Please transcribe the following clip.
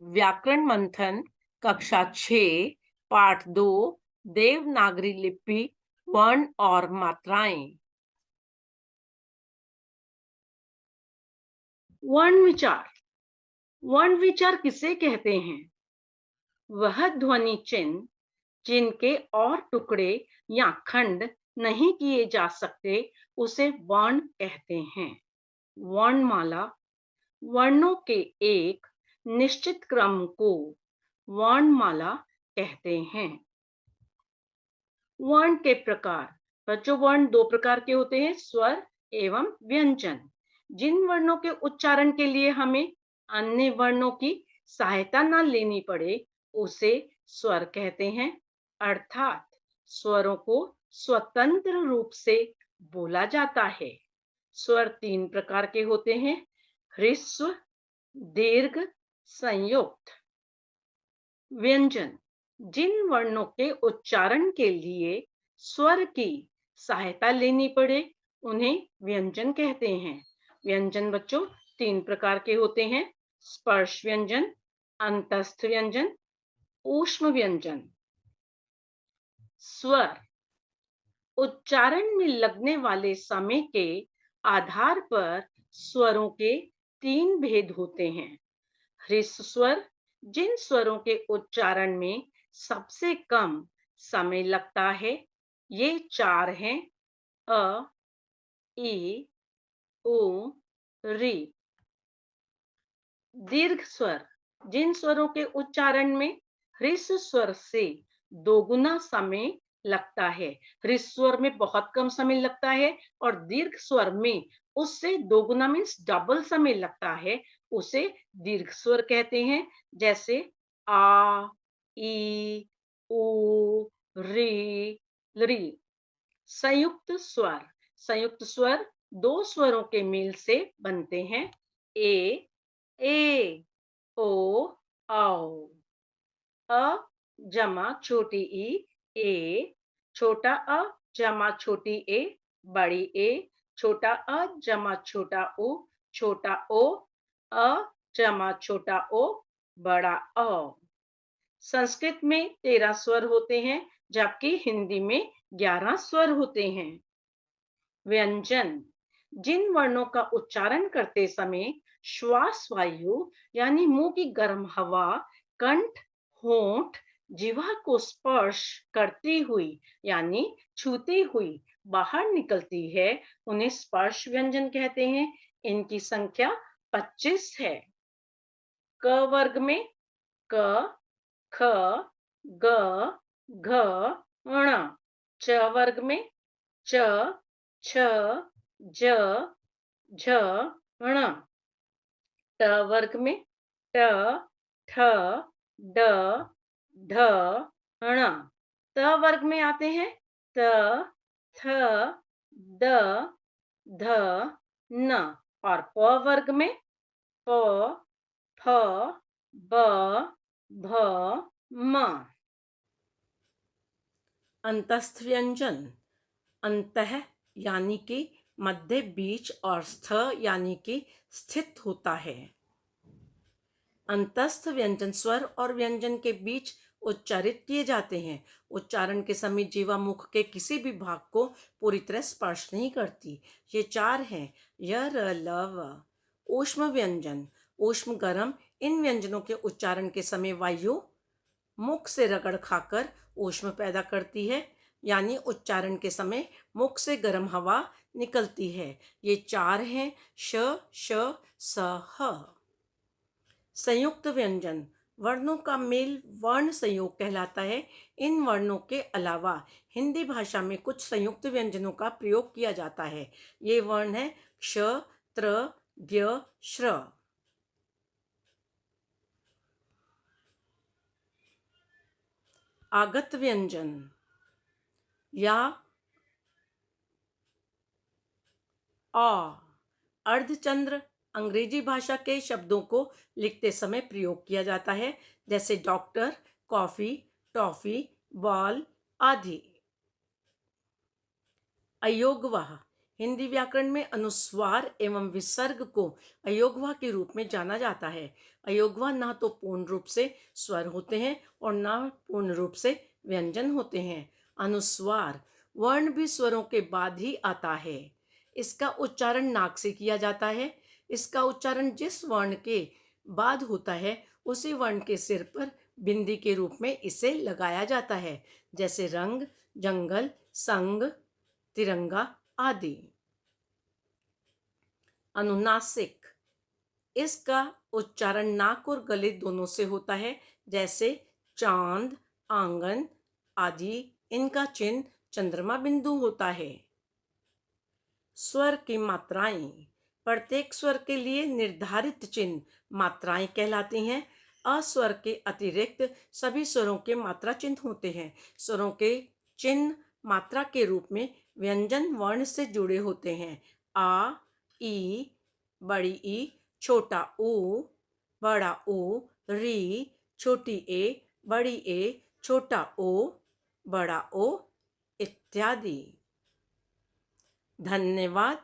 व्याकरण मंथन कक्षा 6 पाठ 2 देवनागरी लिपि वर्ण और मात्राएं। वर्ण विचार। वर्ण विचार किसे कहते हैं? वह ध्वनि चिन्ह जिनके और टुकड़े या खंड नहीं किए जा सकते उसे वर्ण कहते हैं। वर्णमाला वर्णों के एक निश्चित क्रम को वर्णमाला कहते हैं। वर्ण के प्रकार। बच्चों, वर्ण दो प्रकार के होते हैं, स्वर एवं व्यंजन। जिन वर्णों के उच्चारण के लिए हमें अन्य वर्णों की सहायता न लेनी पड़े उसे स्वर कहते हैं, अर्थात स्वरों को स्वतंत्र रूप से बोला जाता है। स्वर तीन प्रकार के होते हैं, ह्रस्व, दीर्घ, संयुक्त। व्यंजन जिन वर्णों के उच्चारण के लिए स्वर की सहायता लेनी पड़े उन्हें व्यंजन कहते हैं। व्यंजन बच्चों तीन प्रकार के होते हैं, स्पर्श व्यंजन, अंतस्थ व्यंजन, ऊष्म व्यंजन। स्वर उच्चारण में लगने वाले समय के आधार पर स्वरों के तीन भेद होते हैं। ह्रस्व स्वर जिन स्वरों के उच्चारण में सबसे कम समय लगता है, ये चार हैं, अ, ई, उ, री। दीर्घ स्वर जिन स्वरों के उच्चारण में ह्रस्व स्वर से दोगुना समय लगता है। ह्रस्व स्वर में बहुत कम समय लगता है और दीर्घ स्वर में उससे दोगुना मीन्स डबल समय लगता है, उसे दीर्घ स्वर कहते हैं। जैसे आ, ई, उ, री, री। संयुक्त स्वर दो स्वरों के मेल से बनते हैं, ए, ओ, औ। अ जमा छोटी ई, ए, छोटा अ जमा छोटी ए, बड़ी ए, छोटा अ जमा छोटा उ, छोटा ओ, अ जमा छोटा ओ, बड़ा अ। संस्कृत में 13 स्वर होते हैं जबकि हिंदी में 11 स्वर होते हैं। व्यंजन जिन वर्णों का उच्चारण करते समय श्वास वायु यानी मुंह की गर्म हवा कंठ, होंठ, जिह्वा को स्पर्श करती हुई यानी छूती हुई बाहर निकलती है, उन्हें स्पर्श व्यंजन कहते हैं। इनकी संख्या 25 है। क वर्ग में क, ख, ग, घ, ङ। च वर्ग में च, छ, ज, झ, ण। ट वर्ग में ट, ठ, ड, ढ, ण। त वर्ग में आते हैं त, थ, द, ध, न। और प वर्ग में प, फ, ब, भ, म। अंतस्थ व्यंजन अंतः यानी कि मध्य, बीच और स्थ यानी कि स्थित होता है। अंतस्थ व्यंजन स्वर और व्यंजन के बीच उच्चारित किए जाते हैं। उच्चारण के समय जीवा मुख के किसी भी भाग को पूरी तरह स्पर्श नहीं करती। ये चार हैं, य, र, ल, व। ऊष्म व्यंजन ऊष्म गर्म, इन व्यंजनों के उच्चारण के समय वायु मुख से रगड़ खाकर ऊष्म पैदा करती है, यानी उच्चारण के समय मुख से गर्म हवा निकलती है। ये चार हैं, श, श, स, ह। संयुक्त व्यंजन वर्णों का मेल वर्ण संयोग कहलाता है। इन वर्णों के अलावा हिंदी भाषा में कुछ संयुक्त व्यंजनों का प्रयोग किया जाता है। ये वर्ण है क्ष, त्र, ज्ञ, श्र। आगत व्यंजन या आ। अर्धचंद्र अंग्रेजी भाषा के शब्दों को लिखते समय प्रयोग किया जाता है, जैसे डॉक्टर, कॉफी, टॉफी, बॉल आदि। अयोगवाह हिंदी व्याकरण में अनुस्वार एवं विसर्ग को अयोगवा के रूप में जाना जाता है। अयोगवा ना तो पूर्ण रूप से स्वर होते हैं और ना पूर्ण रूप से व्यंजन होते हैं। अनुस्वार वर्ण भी स्वरों के बाद ही आता है। इसका उच्चारण नाक से किया जाता है। इसका उच्चारण जिस वर्ण के बाद होता है उसी वर्ण के सिर पर बिंदी के रूप में इसे लगाया जाता है, जैसे रंग, जंगल, संग, तिरंगा आदि। अनुनासिक इसका उच्चारण नाक और गले दोनों से होता है, जैसे चांद, आंगन आदि। इनका चिन्ह चंद्रमा बिंदु होता है। स्वर की मात्राएं प्रत्येक स्वर के लिए निर्धारित चिन्ह मात्राएं कहलाती हैं। अस्वर के अतिरिक्त सभी स्वरों के मात्रा चिन्ह होते हैं। स्वरों के चिन्ह मात्रा के रूप में व्यंजन वर्ण से जुड़े होते हैं। आ, ई, बड़ी ई, छोटा ऊ, बड़ा ऊ, री, छोटी ए, बड़ी ए, छोटा ओ, बड़ा ओ इत्यादि। धन्यवाद।